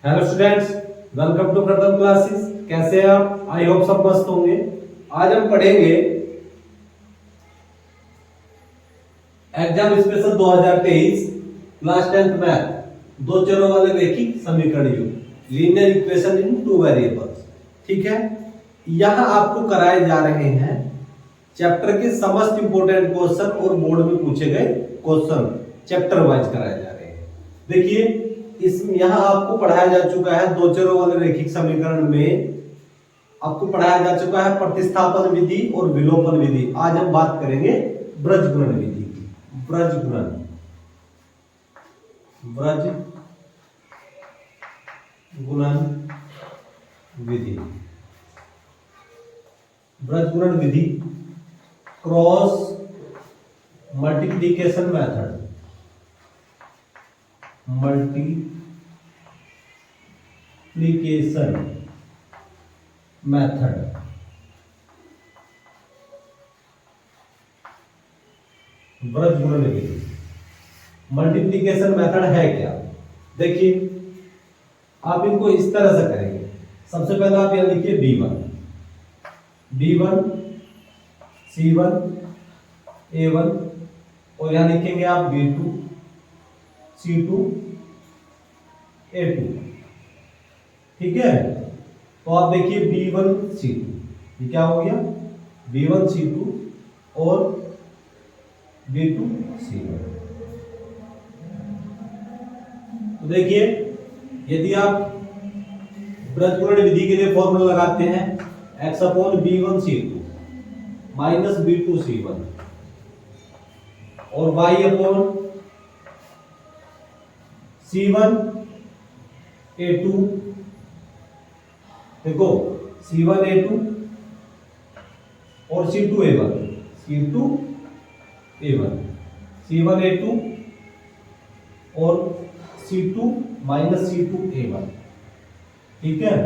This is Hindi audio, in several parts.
हेलो स्टूडेंट्स, वेलकम टू प्रथम क्लासेस। कैसे हैं आप? आई होप सब मस्त होंगे। आज हम पढ़ेंगे exam special 2023 class 10th math, दो चरों वाले रैखिक समीकरण युग, linear equation in two variables. ठीक है, यहां आपको कराए जा रहे हैं चैप्टर के समस्त इंपोर्टेंट क्वेश्चन और बोर्ड में पूछे गए क्वेश्चन चैप्टर वाइज कराए जा रहे हैं। देखिए, इसमें यहां आपको पढ़ाया जा चुका है दो चरों वाले रैखिक समीकरण में आपको पढ़ाया जा चुका है प्रतिस्थापन विधि और विलोपन विधि। आज हम बात करेंगे ब्रजगुणन विधि की। ब्रजगुणन विधि, ब्रजगुणन विधि, क्रॉस मल्टीप्लिकेशन मेथड, ब्रजगुणन विधि। मल्टीप्लिकेशन मेथड है क्या? देखिए, आप इनको इस तरह से करेंगे। सबसे पहले आप यहां लिखिए b1 c1 a1 और यहां लिखेंगे आप b2 c2 a2। ठीक है, तो आप देखिए b1 c2, ये क्या हो गया? b1 c2 और b2 c1। तो देखिए, यदि आप ब्रजगुणन विधि के लिए फॉर्मूला लगाते हैं x upon b1 c2 minus b2 c1 और y अपॉन c1 a2, देखो c1 a2 और c2 a1, c1 a2 और c2 माइनस c2 a1। ठीक है,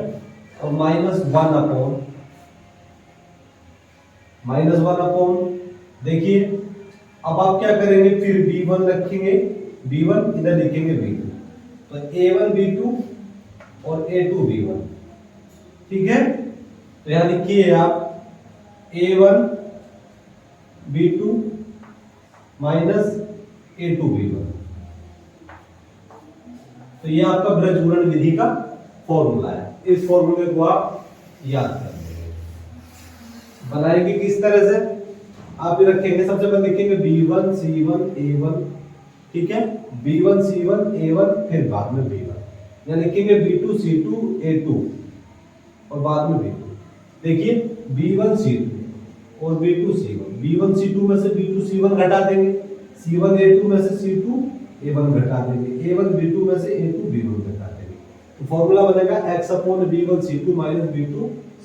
और माइनस वन अपॉन देखिए, अब आप क्या करेंगे? फिर b1 रखेंगे, b1 इधर लिखेंगे b2, तो a1 b2 और a2 b1। ठीक है, तो यहां लिखिए आप a1 b2 minus a2 b1। तो ये आपका ब्रजगुणन विधि का फॉर्मूला है। इस फॉर्मूले को आप याद कर लेंगे। बनाएंगे किस तरह से? आप ये रखेंगे, सबसे पहले लिखेंगे b1 c1 a1। ठीक है, b1 c1 a1, फिर बाद में b1, या लिखेंगे b2 c2 a2 और बाद में b2। देखिए, b1 c2 और b2 c1, b1 c2 में से b2 c1 घटा देंगे, c1 a2 में से c2 a1 घटा देंगे, a1 b2 में से a2 b1 घटा देंगे। तो फॉर्मूला बनेगा x upon b1 c2 minus b2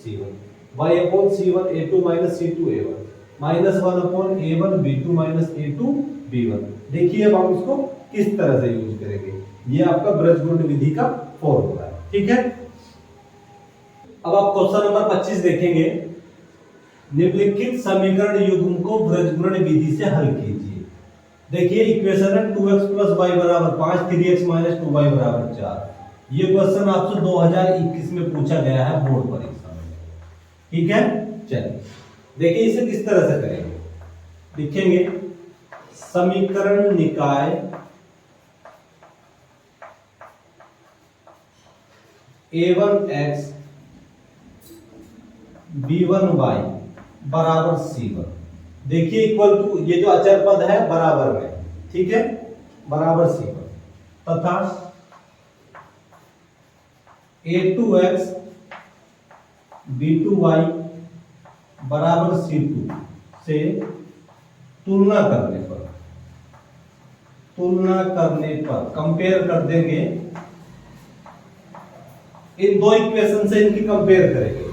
c1, y upon c1 a2 minus c2 a1, minus 1 upon a1 b2 minus a2 b1। देखिए, अब हम इसको किस तरह से यूज करेंगे। ये आपका ब्रजगुणन विधि का फॉर्मूला है। ठीक है, अब आप क्वेश्चन नंबर 25 देखेंगे। निम्नलिखित समीकरण युग्म को ब्रजगुणन विधि से हल कीजिए। देखिए, इक्वेशन है 2x + y = 5, 3x - 2y = 4। ये क्वेश्चन आपसे 2021 में पूछा गया है बोर्ड परीक्षा में। ठीक है, चलिए देखिए इसे किस तरह से करेंगे। लिखेंगे समीकरण निकाय a1x b1y बराबर c1। देखिए, इक्वल टू, ये जो अचर पद है बराबर में, ठीक है, बराबर c1 तथा a2x b2y बराबर c2 से तुलना करने पर कंपेयर कर देंगे। इन दो इक्वेशन से इनकी कंपेयर करेंगे,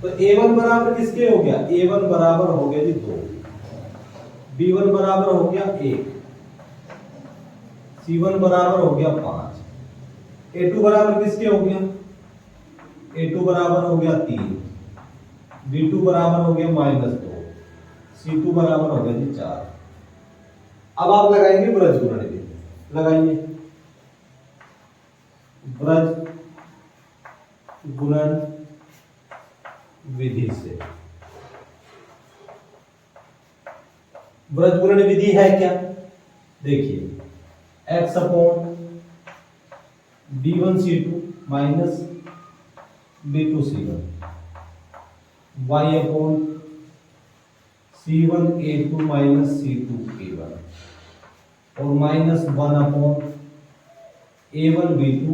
तो a1 बराबर किसके हो गया? a1 बराबर हो गया जी 2, b1 बराबर हो गया 1, c1 बराबर हो गया 5, a2 बराबर किसके हो गया? a2 बराबर हो गया 3, b2 बराबर हो गया -2, c2 बराबर हो गया जी 4। अब आप लगाएंगे ब्रजगुणन विधि। लगाइए ब्रजगुणन गुणन विधि से। व्रज गुणन विधि है क्या? देखिए x upon b1c2 minus b2c1, y upon c1a2 minus c2a1 और minus 1 upon a1b2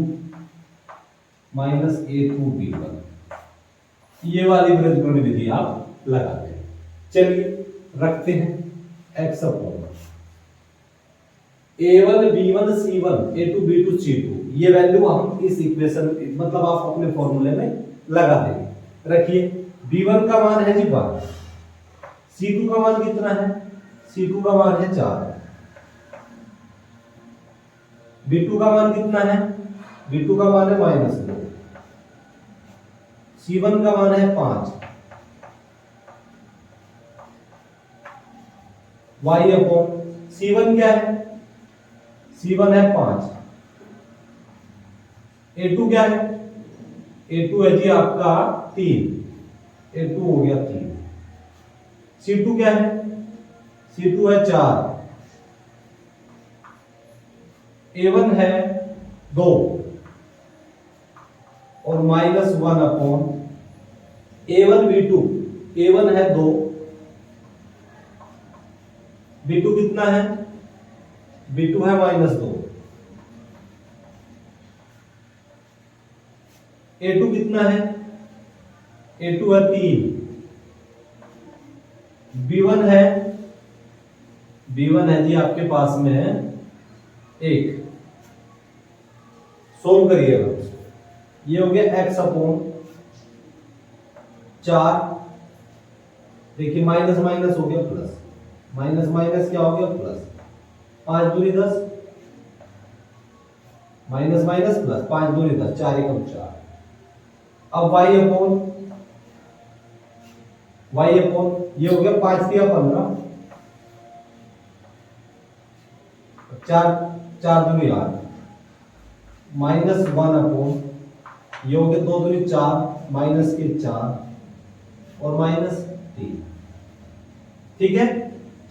minus a2b1। ये वाली व्रज गुणन विधि आप लगाते हैं। चलिए रखते हैं x upon a1 b1 c1 a2 b2 c2, ये वैल्यू हम इस इक्वेशन मतलब आप अपने फॉर्मूले में लगा देंगे। रखिए b1 का मान है जी 1, c2 का मान कितना है? c2 का मान है 4, b2 का मान कितना है? b2 का मान है -2, c1 का मान है 5, y अपॉन c1 क्या है? c1 है 5, a2 क्या है? a2 है जी आपका 3, a2 हो गया 3, c2 क्या है? c2 है 4, a1 है 2 और -1 अपॉन a1 b2, a1 है 2, b2 कितना है? b2 है -2, a2 कितना है? a2 है 3, b1 है जी आपके पास में है 1। सोल्व करिएगा, ये हो गया x अपॉन 4, देखिए माइनस माइनस हो गया प्लस, माइनस माइनस क्या हो गया प्लस, 5 दूनी 10, माइनस माइनस प्लस, 5 दूनी 10, 4 एकम 4। अब y अपॉन ये हो गया 5 दिया 15, 4 दूनी 8, -1 अपॉन ये हो गया 2 दूनी 4, माइनस के 4 और -3। ठीक है,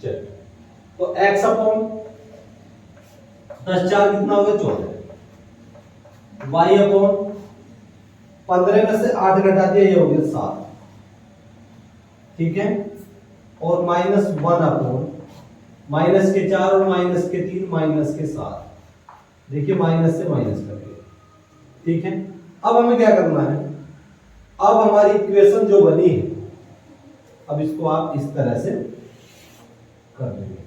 चल तो x अपॉन 10 4 कितना हो गया 14, y अपॉन 15 में से 8 घटा दिया ये हो गया 7। ठीक है, और -1 अपॉन माइनस के 4 और माइनस के 3 माइनस के 7, देखिए माइनस से माइनस कर दिया। ठीक है, अब हमें क्या करना है? अब हमारी इक्वेशन जो बनी है, अब इसको आप इस तरह से कर देंगे।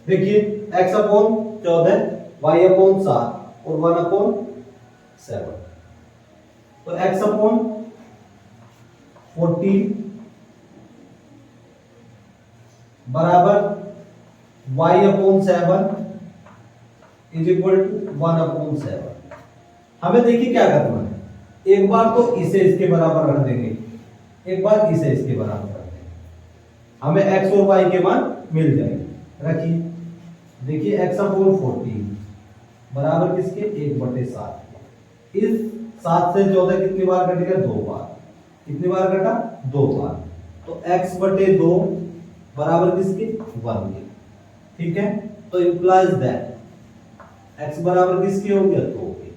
देखिए x अपॉन 14, y अपॉन 7 और 1 अपॉन 7, तो x अपॉन 14 बराबर y upon 7 is equal to 1 upon 7। हमें देखिए क्या करना है, एक बार तो इसे इसके बराबर रख देंगे, एक बार इसे इसके बराबर रख देंगे, हमें x और y के मान मिल जाएंगे। रखिए देखिए x अपॉन 14 बराबर किसके? 1/7। इस 7 से 14 कितनी बार कटेगा? 2 बार। कितनी बार कटा? 2 बार। तो x/2 बराबर किसके? 1 के। ठीक है, तो इंप्लाइज दैट x बराबर किसके हो गया? 2 के।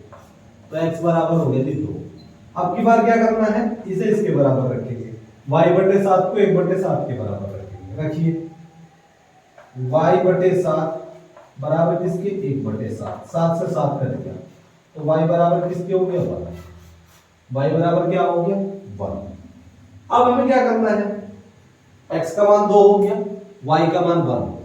तो x बराबर हो गया 2। अब की बार क्या करना है? इसे इसके बराबर रखेंगे, y/7 को 1/7 के बराबर रखेंगे। रखिए y/7 बराबर किसके? 1/7। 7 से 7 कट गया, तो y बराबर किसके हो गया? 1। y बराबर क्या हो गया? 1। अब हमें क्या करना है? x का मान 2 हो गया, y का मान 1 हो गया।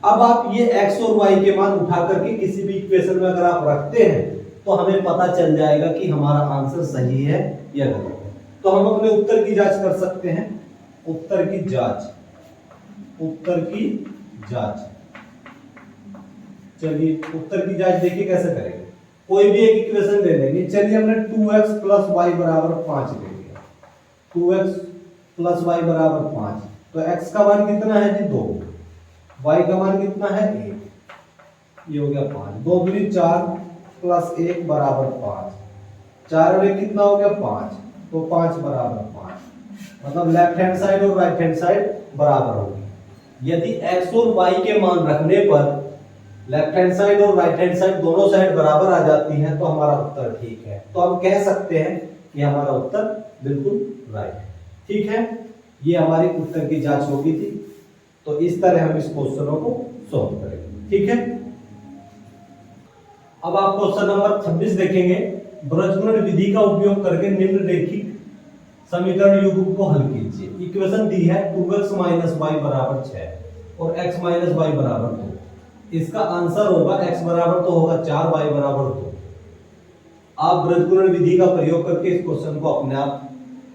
अब आप ये x और y के मान उठा करके किसी भी इक्वेशन में अगर आप रखते हैं तो हमें पता चल जाएगा कि हमारा आंसर सही है या गलत है। तो हम अपने उत्तर की जांच कर सकते हैं। उत्तर की जांच चलिए उत्तर की जांच देखिए कैसे करेंगे। कोई भी एक इक्वेशन ले लेंगे। चलिए हमने 2x + y = 5 ले लिया। 2x + y = 5, तो x का मान कितना है जी? 2, y का मान कितना है? 1। ये हो गया 5। 2 दूनी 4 + 1 = 5। 4 में कितना हो गया 5, तो 5 बराबर 5, मतलब लेफ्ट हैंड साइड और राइट हैंड साइड बराबर होगी। यदि x और y के मान रखने पर लेफ्ट हैंड साइड और राइट हैंड साइड दोनों साइड बराबर आ जाती हैं तो हमारा उत्तर ठीक है, तो हम कह सकते हैं कि हमारा उत्तर बिल्कुल राइट है। ठीक है, ये हमारी उत्तर की जांच होगी थी। तो इस तरह हम इस क्वेश्चनों को सॉल्व करेंगे। ठीक है, अब आप क्वेश्चन नंबर 26 देखेंगे। ब्रजगुणन विधि का उपयोग करके निम्नलिखित समीकरण युग्म को हल कीजिए। इक्वेशन दी है 2x - y बराबर 6 और x - y बराबर 2। इसका आंसर होगा x बराबर तो होगा 4, y बराबर 2। आप ब्रजगुणन विधि का प्रयोग करके इस क्वेश्चन को अपने आप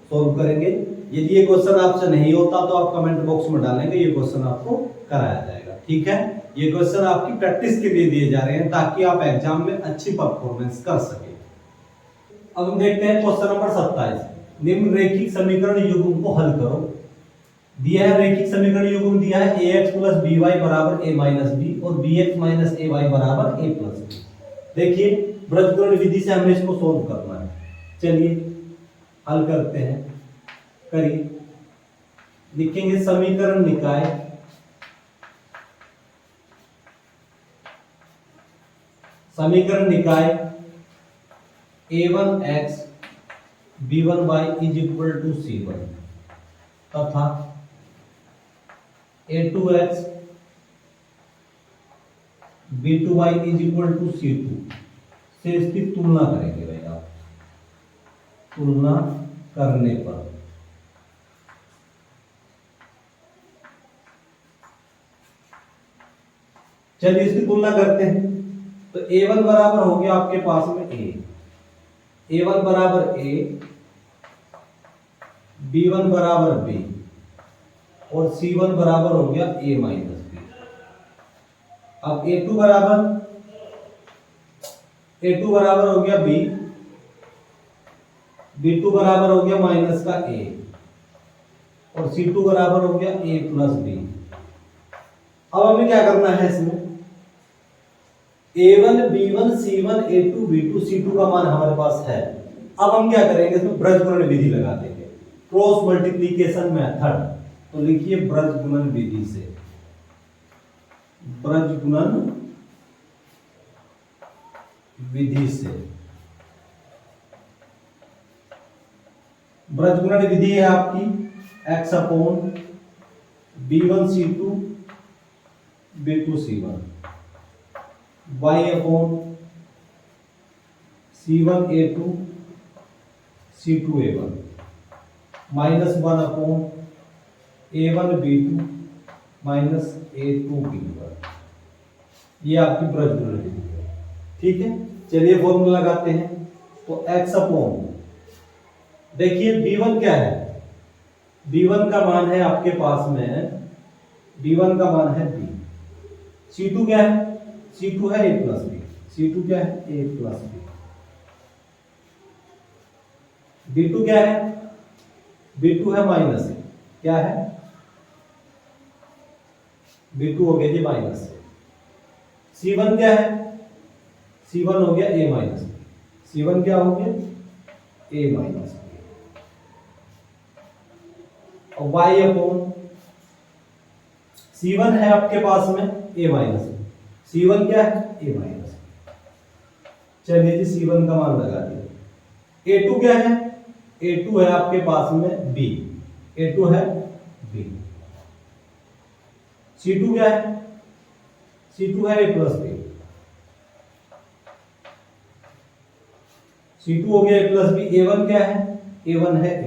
सॉल्व करेंगे। यदि ये क्वेश्चन आपसे नहीं होता तो आप कमेंट बॉक्स में डालेंगे, ये क्वेश्चन आपको कराया जाएगा। ठीक है, ये क्वेश्चन आपकी प्रैक्टिस के लिए दिए जा रहे हैं ताकि आप एग्जाम में अच्छी परफॉर्मेंस कर सके। अब हम देखते हैं क्वेश्चन नंबर 27। निम्न रैखिक समीकरण युग्म को हल करो। दिया है रैखिक समीकरण युग्म दिया है ax + by बराबर a - b और bx - ay बराबर a + b। देखिए ब्रजगुणन विधि से हमें इसको सोल्व करना है। चलिए हल करते हैं। करिए, लिखेंगे समीकरण निकाय a1x b1y = c1 तथा a2x b2y = c2 से इसकी तुलना करेंगे। भाई आप तुलना करने पर चलिए इसकी तुलना करते हैं। तो a1 बराबर हो गया आपके पास में a1 बराबर a, b1 बराबर b और c1 बराबर हो गया a - b। अब a2 बराबर हो गया b, b2 बराबर हो गया माइनस का a और c2 बराबर हो गया a + b। अब हमें क्या करना है इसमें, a1 b1 c1 a2 b2 c2 का मान हमारे पास है। अब हम क्या करेंगे, इसमें ब्रजगुणन विधि लगा देंगे, क्रॉस मल्टीप्लिकेशन मेथड। तो लिखिए ब्रजगुणन विधि से, ब्रजगुणन विधि से। ब्रजगुणन विधि है आपकी x / b1 c2 b2 c1 y / c1 a2 c2 a1 -1 / a1 b2 -a2 b1। ये आपकी ब्रजगुणन विधि है। ठीक है, चलिए फॉर्मूला लगाते हैं। तो x / देखिए b1 क्या है, b1 का मान है आपके पास में, b1 का मान है b। c2 क्या है, c2 है a + b, c2 क्या है a + b। b2 क्या है, b2 है माइनस, क्या है b2 हो गया जी माइनस। c1 क्या है, c1 हो गया a - c1 क्या हो गया a - और y / c1 है आपके पास में a - c1 क्या है a - चलिए जी c1 का मान लगा दिया। a2 क्या है, a2 है आपके पास में b, a2 है b। c2 क्या है, c2 है a + b, c2 हो गया a + b। a1 क्या है, a1 है a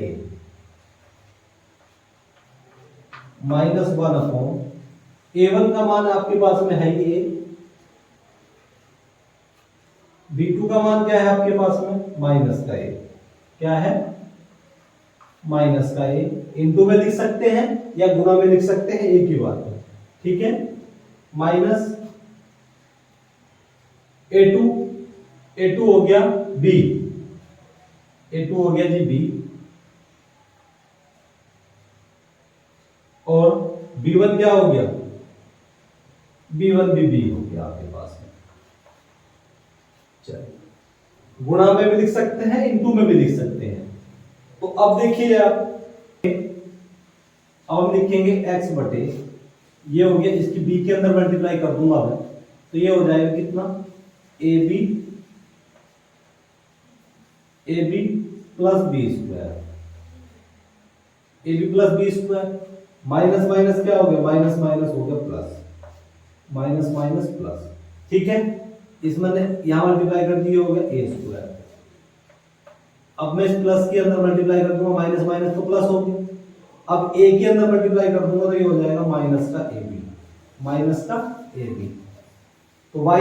-1 / a1 का मान आपके पास में है a, b2 का मान क्या है आपके पास में माइनस का a, क्या है माइनस का a। इनटू में लिख सकते हैं या गुणा में लिख सकते हैं, एक ही बात है। ठीक है, माइनस a2 हो गया b, a2 हो गया जी b और b1 क्या हो गया, b1 भी b हो गया आपके पास में। चलिए गुणा में भी लिख सकते हैं, इनटू में भी लिख सकते हैं। तो अब देखिए आप, अब हम लिखेंगे x बटे, ये हो गया, इसकी b के अंदर मल्टीप्लाई कर दूंगा मैं, तो ये हो जाएगा कितना, ab plus b square, ab plus b square, minus minus क्या हो गया, माइनस माइनस हो गया प्लस, माइनस माइनस प्लस, ठीक है। इसमें यहां मल्टीप्लाई कर दिए, हो गया ए स्क्वायर। अब मैं इस प्लस के अंदर मल्टीप्लाई कर दूंगा, माइनस माइनस तो प्लस हो गया। अब ए के अंदर मल्टीप्लाई कर दूंगा तो ये हो जाएगा माइनस का ए बी, माइनस का ए बी। तो y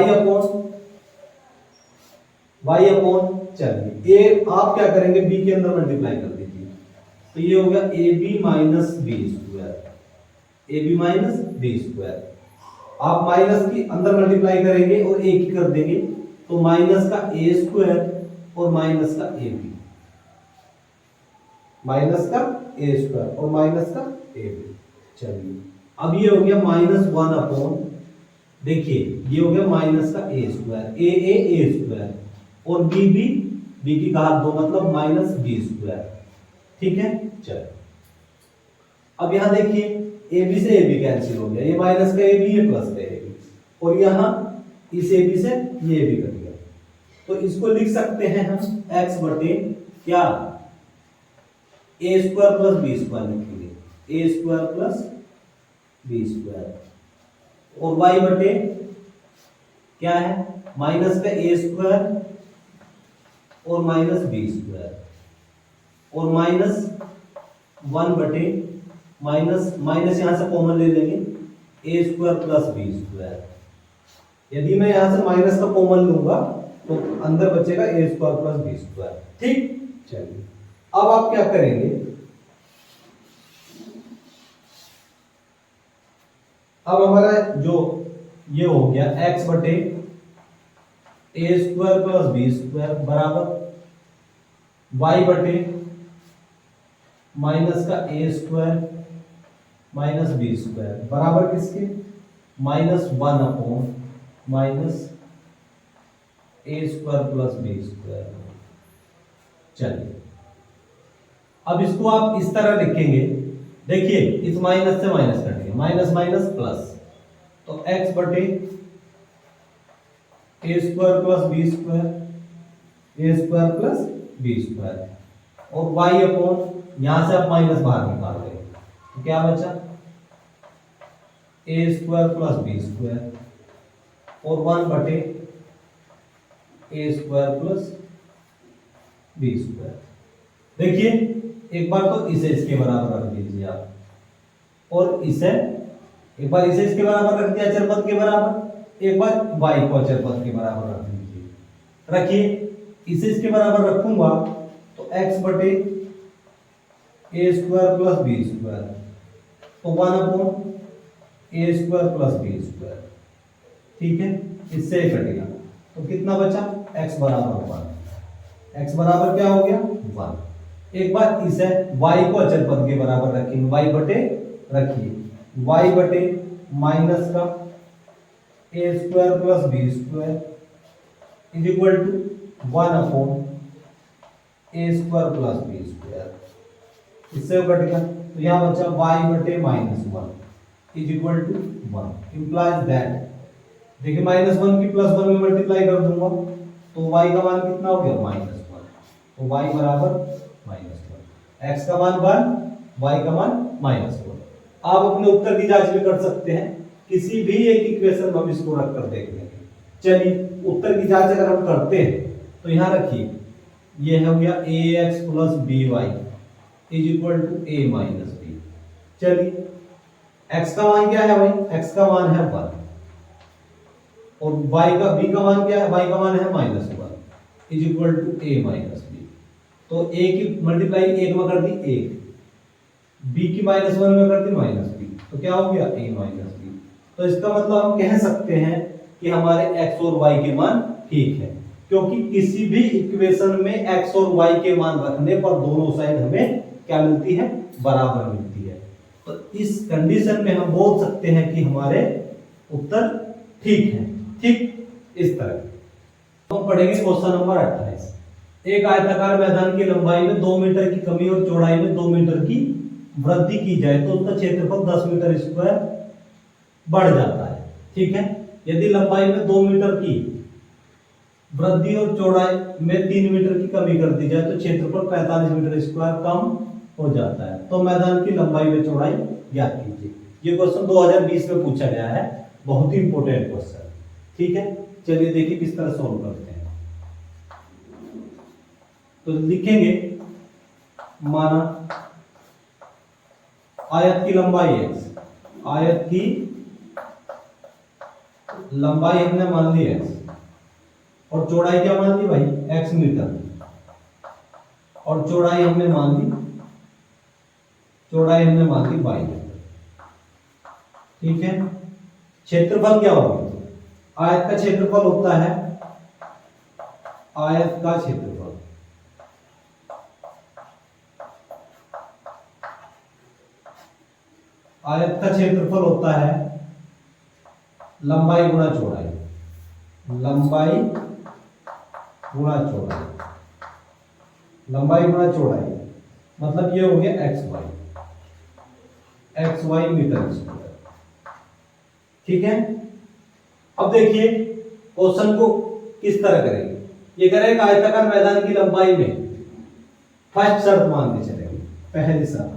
अपॉन, चलिए ए आप क्या करेंगे, b के अंदर मल्टीप्लाई कर दीजिए, तो ये हो गया a b minus b square, a b minus b square. आप माइनस की अंदर मल्टीप्लाई करेंगे और ए की कर देंगे, तो माइनस का ए स्क्वायर और माइनस का ए बी, माइनस का ए स्क्वायर और माइनस का ए बी। चलिए अब ये हो गया माइनस वन अपॉन, देखिए ये हो गया माइनस का ए स्क्वायर, ए स्क्वायर और बी की घात दो, मतलब माइनस बी स्क्वायर, ठीक है। चलो अब यहां देखिए, ए बी से ए बी कैंसिल हो गया, ये माइनस का ए बी, ये प्लस का ए बी, और यहां इस ए बी से ये ए बी कट गया, तो इसको लिख सकते हैं हम x बटे क्या, ए स्क्वायर प्लस बी स्क्वायर लिखेंगे, ए स्क्वायर प्लस बी स्क्वायर, और y बटे क्या है, माइनस का ए स्क्वायर और माइनस बी स्क्वायर, और माइनस वन बटे माइनस, माइनस यहां से कॉमन ले लेंगे, ए स्क्वायर प्लस बी स्क्वायर। यदि मैं यहां से माइनस का कॉमन लूंगा तो अंदर बचेगा ए स्क्वायर प्लस बी स्क्वायर, ठीक। चलिए अब आप क्या करेंगे, अब हमारा जो ये हो गया x बटे ए स्क्वायर प्लस बी स्क्वायर बराबर y बटे माइनस का a square minus b square बराबर किसके, माइनस वन अपॉन माइनस ए स्क्वायर प्लस बी स्क्वायर। चलिए अब इसको आप इस तरह लिखेंगे, देखिए इस माइनस से माइनस कटेगा, माइनस माइनस प्लस, तो x बटे ए स्क्वायर प्लस बी स्क्वायर, ए स्क्वायर प्लस बी स्क्वायर, और y अपॉन, यहां से आप माइनस बाहर निकाल रहे हैं, तो क्या बचा, ए स्क्वायर प्लस बी स्क्वायर, और वन बटे ए स्क्वायर प्लस बी स्क्वायर। देखिए एक बार तो इसे इसके बराबर रख दीजिए आप, और इसे एक बार इसे इसके बराबर रख दिया अचर पद के बराबर, एक बार y को अचर पद के बराबर रख दीजिए। रखिए इसे इसके बराबर रखूंगा तो x बटे ए स्क्वायर प्लस बी स्क्वायर, तो one upon a square plus b square, ठीक है। इससे कटेगा तो कितना बचा, x बराबर वन, x बराबर क्या हो गया, वन। एक बार इसे y को अचर पद के बराबर रखेंगे, y बटे, रखिए y बटे माइनस का a square plus b square is equal to one upon a square plus b square, इससे कट गया, तो यहां बचा y बटे minus one is equal to one, implies that, देखिए माइनस वन की प्लस वन में मल्टीप्लाई कर दूंगा तो y का मान कितना हो गया, माइनस वन, तो y बराबर माइनस वन, x का मान वन, y का मान माइनस वन। आप अपने उत्तर की जांच भी कर सकते हैं, किसी भी एक इक्वेशन में हम इसको रख कर देख लेंगे। चलिए उत्तर की जांच अगर हम करते हैं तो यहां रखिए, ये हो गया ax plus by is equal to a minus b. चलिए x का मान क्या है भाई, x का मान है वन, और b का मान क्या है, y का मान है minus one is equal to a minus b. तो a की मल्टीप्लाई एक में कर दी एक, b की माइनस वन में कर दी माइनस बी, तो क्या हो गया a माइनस बी। तो इसका मतलब हम कह सकते हैं कि हमारे x और y के मान ठीक है, क्योंकि किसी भी इक्वेशन में x और y के मान रखने पर दोनों साइड हमें क्या मिलती है, बराबर मिलती है। तो इस कंडीशन में हम बोल सकते हैं कि हमारे उत्तर ठीक है, ठीक इस तरह। हम पढ़ेंगे क्वेश्चन नंबर 28। एक आयताकार मैदान की लंबाई में 2 मीटर की कमी और चौड़ाई में 2 मीटर की वृद्धि की जाए तो उसका क्षेत्रफल 10 मीटर स्क्वायर बढ़ जाता है। ठीक है, यदि लंबाई में 2 मीटर की वृद्धि और चौड़ाई में 3 मीटर की कमी कर दी जाए तो क्षेत्रफल 45 मीटर स्क्वायर कम हो जाता है। तो मैदान की लंबाई में चौड़ाई ज्ञात कीजिए। ये क्वेश्चन 2020 में पूछा गया है, बहुत ही इंपॉर्टेंट क्वेश्चन। ठीक है, चलिए देखिए किस तरह सॉल्व करते हैं। तो लिखेंगे, माना आयत की लंबाई x, आयत की लंबाई हमने मान ली x और चौड़ाई क्या मान ली भाई, x मीटर, और चौड़ाई हमने मान ली y मीटर। ठीक है, क्षेत्रफल क्या होगा, आयत का क्षेत्रफल होता है, आयत का क्षेत्रफल होता है लंबाई गुणा चौड़ाई, लंबाई गुणा चौड़ाई, मतलब ये हो गया एक्स वाई मीटर स्क्वायर। ठीक है, अब देखिए क्वेश्चन को किस तरह करेंगे। ये करेंगे आयताकार मैदान की लंबाई में, फर्स्ट शर्त मान के चलेंगे, पहली शर्त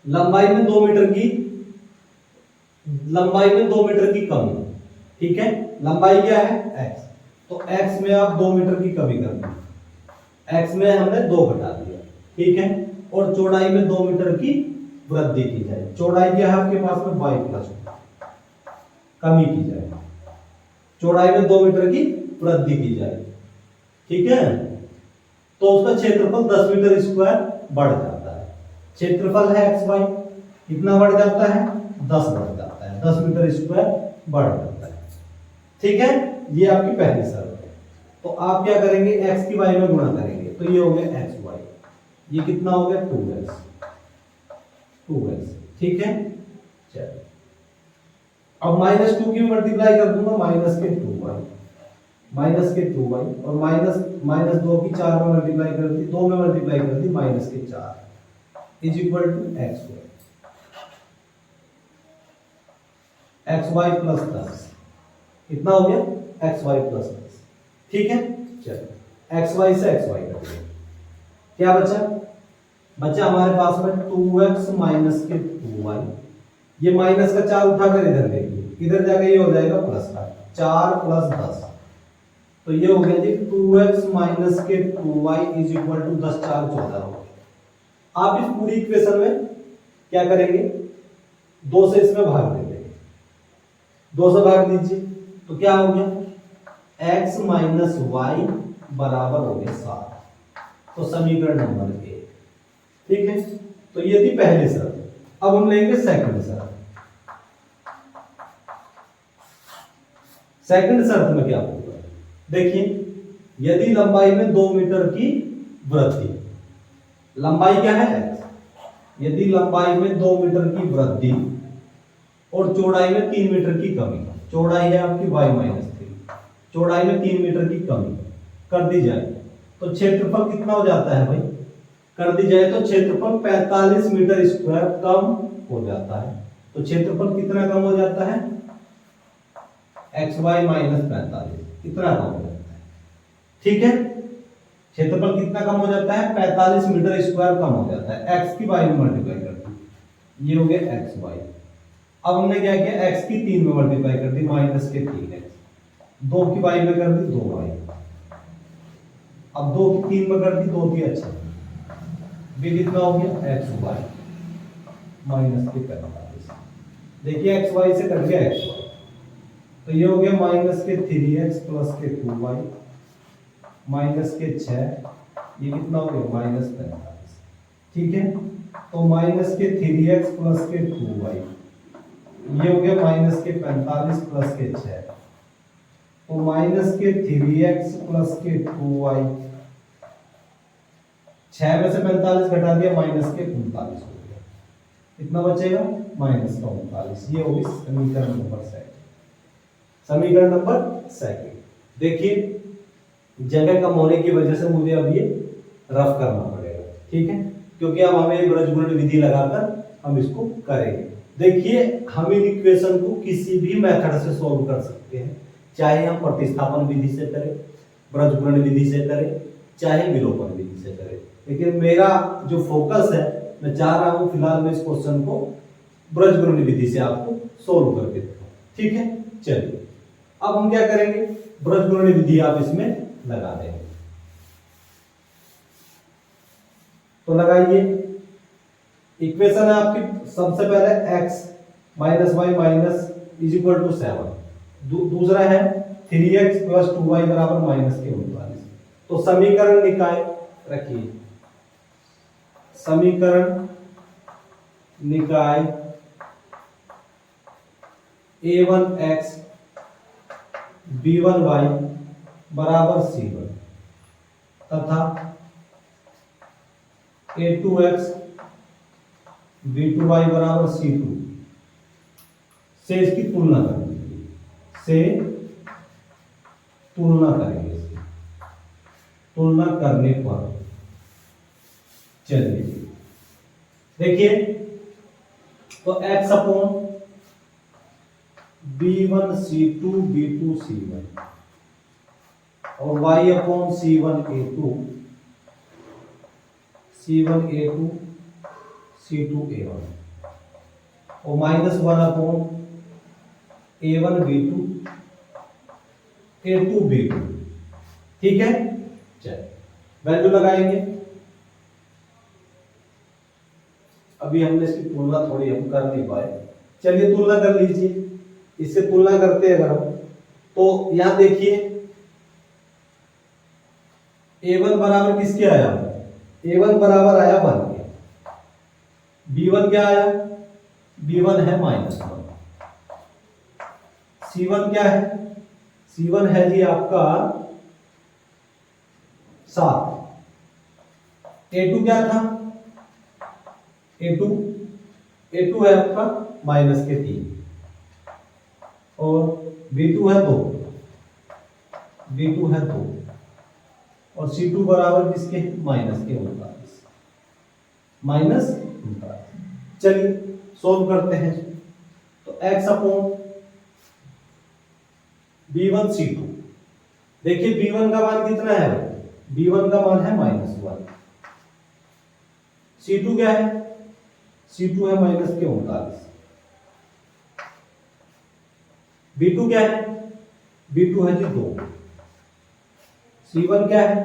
लंबाई में 2 मीटर की कमी। ठीक है, लंबाई क्या है x, तो x में आप 2 मीटर की कमी कर दी, x में हमने 2 घटा दिया। ठीक है, और चौड़ाई में 2 मीटर की वृद्धि की जाए, चौड़ाई क्या है आपके पास में y प्लस कमी की जाए, चौड़ाई में 2 मीटर की वृद्धि की जाए। ठीक है, तो उसका क्षेत्रफल 10 मीटर स्क्वायर बढ़ जाता है। क्षेत्रफल है एक्स वाई, कितना बढ़ जाता है, 10 बढ़ जाता है, 10 मीटर स्क्वायर बढ़ जाता है। ठीक है, ये आपकी पहली शर्त है। तो आप क्या करेंगे, एक्स की वाई में गुणा करेंगे, तो ये हो गया एक्स वाई, ये कितना हो गया 2x। ठीक है, चलिए अब -2 की मल्टीप्लाई कर दूंगा, -2y और -2 की 4 में मल्टीप्लाई कर दी, 2 में मल्टीप्लाई कर दी, -4 is equal to xy plus 10, कितना हो गया xy प्लस 10। ठीक है, चलो xy से xy कर दिया, क्या बचा हमारे पास में 2x माइनस के 2y, ये माइनस का 4 उठाकर इधर लेंगे, इधर जाकर ये हो जाएगा प्लस का 4 प्लस 10, तो ये हो गया जी 2x माइनस के 2y इज इक्वल टू 10 4 14 हो गया। आप इस पूरी इक्वेशन में क्या करेंगे, 2 से इसमें भाग दे देंगे, 2 से भाग दीजिए तो क्या हो गया x माइनस वाई बराबर हो गया 7, तो समीकरण नंबर 1। ठीक है, तो ये थी पहली शर्त। अब हम लेंगे सेकंड शर्त। सेकंड शर्त में क्या होगा, देखिए यदि लंबाई में 2 मीटर की वृद्धि, लंबाई क्या है x, यदि लंबाई में 2 मीटर की वृद्धि और चौड़ाई में 3 मीटर की कमी, चौड़ाई है आपकी y-3, चौड़ाई में 3 मीटर की कमी कर दी जाए तो क्षेत्रफल कितना हो जाता है भाई, कर दी जाए तो क्षेत्रफल 45 मीटर स्क्वायर कम हो जाता है। तो क्षेत्रफल कितना कम हो जाता है, xy माइनस 45, कितना कम हो जाता है। ठीक है, क्षेत्रफल कितना कम हो जाता है, 45 मीटर स्क्वायर कम हो जाता है। x की y में मल्टीप्लाई कर दी, ये हो गया xy। अब हमने क्या किया, x की 3 में मल्टीप्लाई कर दी, माइनस के 3x, 2 की y में कर दी 2y, अब 2 की 3 में कर दी 2 की, अच्छा भी कितना हो गया xy माइनस के 45। देखिए xy से कट गया xy, तो ये हो गया माइनस के 3x प्लस के 2y माइनस के 6, ये कितना हो गया माइनस 45। ठीक है, तो माइनस के 3x प्लस के 2y, ये हो गया माइनस के 45 प्लस के 6, तो माइनस के 3x प्लस के 2y, 6 में से 45 घटा दिया, माइनस के 39 हो गया। कितना बचेगा माइनस का 39। ये होगी समीकरण नंबर सेकंड। समीकरण नंबर सेकंड। देखिए जगह कम होने की वजह से मुझे अब ये रफ करना पड़ेगा, ठीक है, क्योंकि अब हमें ब्रजगुणन विधि लगाकर हम इसको करेंगे। देखिए हम इन इक्वेशन को किसी भी मेथड से सॉल्व कर सकते हैं, चाहे हम प्रतिस्थापन विधि से करें, ब्रजगुणन विधि से करें, चाहे विलोपन विधि से करें, लेकिन मेरा जो फोकस है, मैं चाह रहा हूं फिलहाल मैं इस क्वेश्चन को ब्रजगुणन विधि से आपको सोल्व करके देता हूं, ठीक है। चलिए अब हम क्या करेंगे, ब्रजगुणन विधि आप इसमें लगा देंगे। तो लगाइए, इक्वेशन है आपकी सबसे पहले x minus y minus is equal to 7, दूसरा है 3x प्लस 2y बराबर माइनस के 39। तो समीकरण निकाय रखिए, समीकरण निकाय a1x b1y बराबर c1 तथा a2x b2y बराबर c2 से इसकी तुलना करेंगे, से तुलना करेंगे, तुलना करने पर चलिए देखिए तो x upon b1 c2 b2 c1 और y upon c1 a2 c1 a2 c2 a1 और minus 1 upon a1 b2 a2 b2, ठीक है। चलिए वैल्यू लगाएंगे। अभी हमने इसकी तुलना थोड़ी हम कर नहीं पाए, चलिए तुलना कर लीजिए। इससे तुलना करते हैं अगर हम, तो यहां देखिए a1 बराबर किसके आया, a1 बराबर आया 1 के, b1 क्या आया, b1 है -1, c1 क्या है, c1 है जी आपका 7, a2 क्या था, a2 है आपका -3 और b2 है 2, b2 है 2 और c2 बराबर किसके, -39, -39। चलिए सोल्व करते हैं। तो x अपॉन b1 c2, देखिए b1 का मान कितना है, b1 का मान है -1, c2 क्या है, c2 है -39, b2 क्या है, b2 है जी 2, c1 क्या है,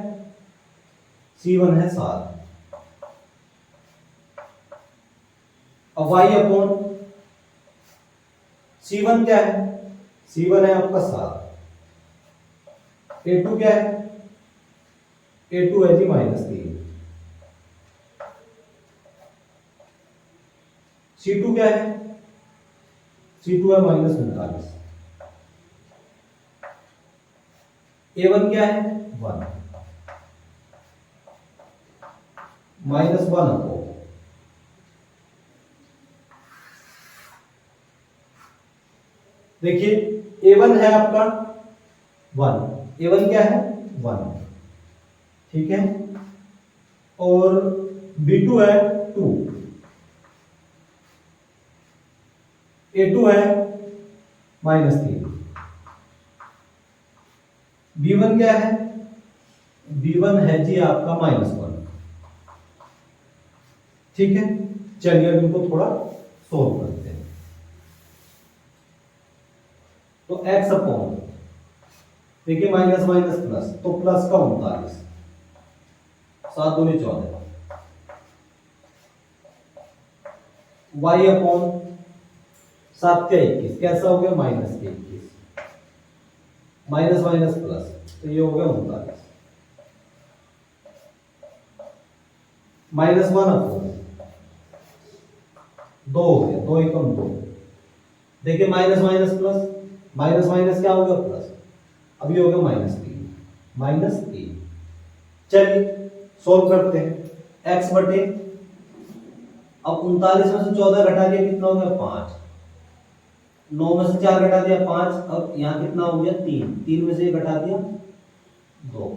c1 है 7 और y अपॉन c1 क्या है, c1 है आपका 7, a2 क्या है, a2 है जी -3, c2 क्या है, c2 है -39, a1 क्या है 1, -1 अपॉन देखिए a1 है आपका 1, a1 क्या है 1, ठीक है, और b2 है 2, a2 है -3, b1 क्या है, b1 है जी आपका -1, ठीक है। चलिए अब इनको थोड़ा सोल्व करते हैं। तो x अपॉन देखिए माइनस माइनस प्लस, तो प्लस का 39, 7 दूनी 14, y अपॉन 7 के 21, कैसा हो गया -21, माइनस माइनस प्लस, तो ये हो गया 39, -1 अपॉन 2 हो गया, 2 एकम 2, देखिए minus minus plus, minus minus क्या हो गया प्लस, अभी हो गया-3। चलिए सोल्व करते हैं। x बटे अब 39 में से 14 घटा दिया कितना हो गया 5, 9 में से 4 घटा दिया 5, अब यहाँ कितना हो गया 3, 3 में से 1 घटा दिया 2,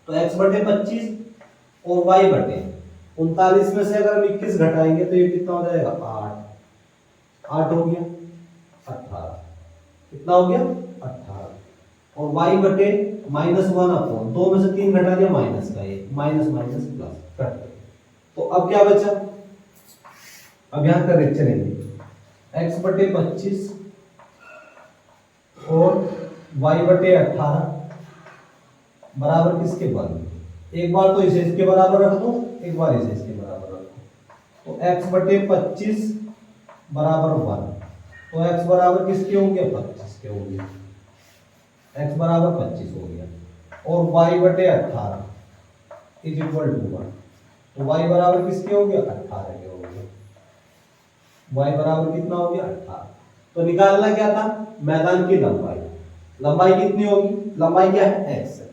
तो x बटे 25 और y बटे 39 में से अगर हम 21 घटाएंगे तो ये कितना हो जाएगा 8, 8 हो गया 18, कितना हो गया 18, और y बटे -1 2 में से 3 घटा दिया माइनस का, ये माइनस माइनस प्लस कट गया। तो अब क्या बचा, अब यहां कर चलेंगे x बटे 25 और y बटे 18 बराबर किसके बराबर, एक बार तो इसे इसके बराबर रख दो, एक बार इसे इसके बराबर रख दो, तो x बटे 25 बराबर 1, तो x बराबर किसके हो गया 25 के हो गया, x बराबर 25 हो गया, और y बटे 18 इज इक्वल टू 1, तो y बराबर किसके हो गया 18 के हो गया, y बराबर कितना हो गया 18। तो निकालना क्या था, मैदान की लंबाई, लंबाई कितनी होगी, लंबाई क्या है x,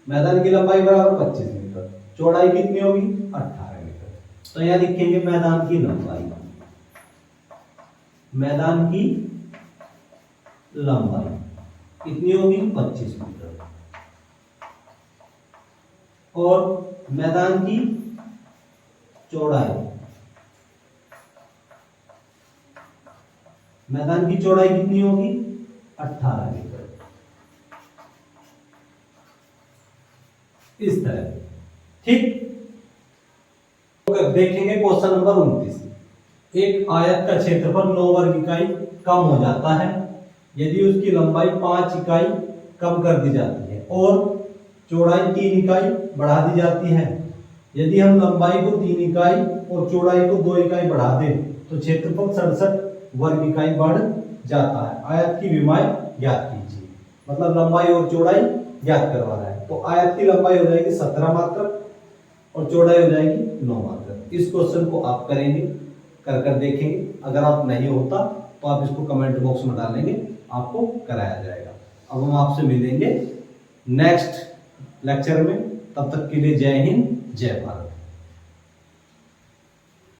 मैदान की लंबाई बराबर 25 मीटर, चौड़ाई कितनी होगी 18 मीटर। तो यहां लिखेंगे मैदान की लंबाई, मैदान की लंबाई कितनी होगी 25 मीटर, और मैदान की चौड़ाई, मैदान की चौड़ाई कितनी होगी 18 मीटर। इस तरह, ठीक। तो देखेंगे क्वेश्चन नंबर 29, एक आयत का क्षेत्रफल 9 वर्ग इकाई कम हो जाता है यदि उसकी लंबाई 5 इकाई कम कर दी जाती है और चौड़ाई 3 इकाई बढ़ा दी जाती है। यदि हम लंबाई को 3 इकाई और चौड़ाई को 2 इकाई बढ़ा दें तो क्षेत्रफल 67 वर्ग इकाई बढ़ जाता है। आयत की विमाएं ज्ञात कीजिए, मतलब लंबाई और चौड़ाई ज्ञात करवा रहा है। तो आयत की लंबाई हो जाएगी 17 मात्रक और चौड़ाई हो जाएगी 9 मात्रक। इस क्वेश्चन को आप करेंगे, कर देखेंगे, अगर आप नहीं होता तो आप इसको कमेंट बॉक्स में डालेंगे, आपको कराया जाएगा। अब हम आपसे मिलेंगे नेक्स्ट लेक्चर में, तब तक के लिए जय हिंद जय भारत।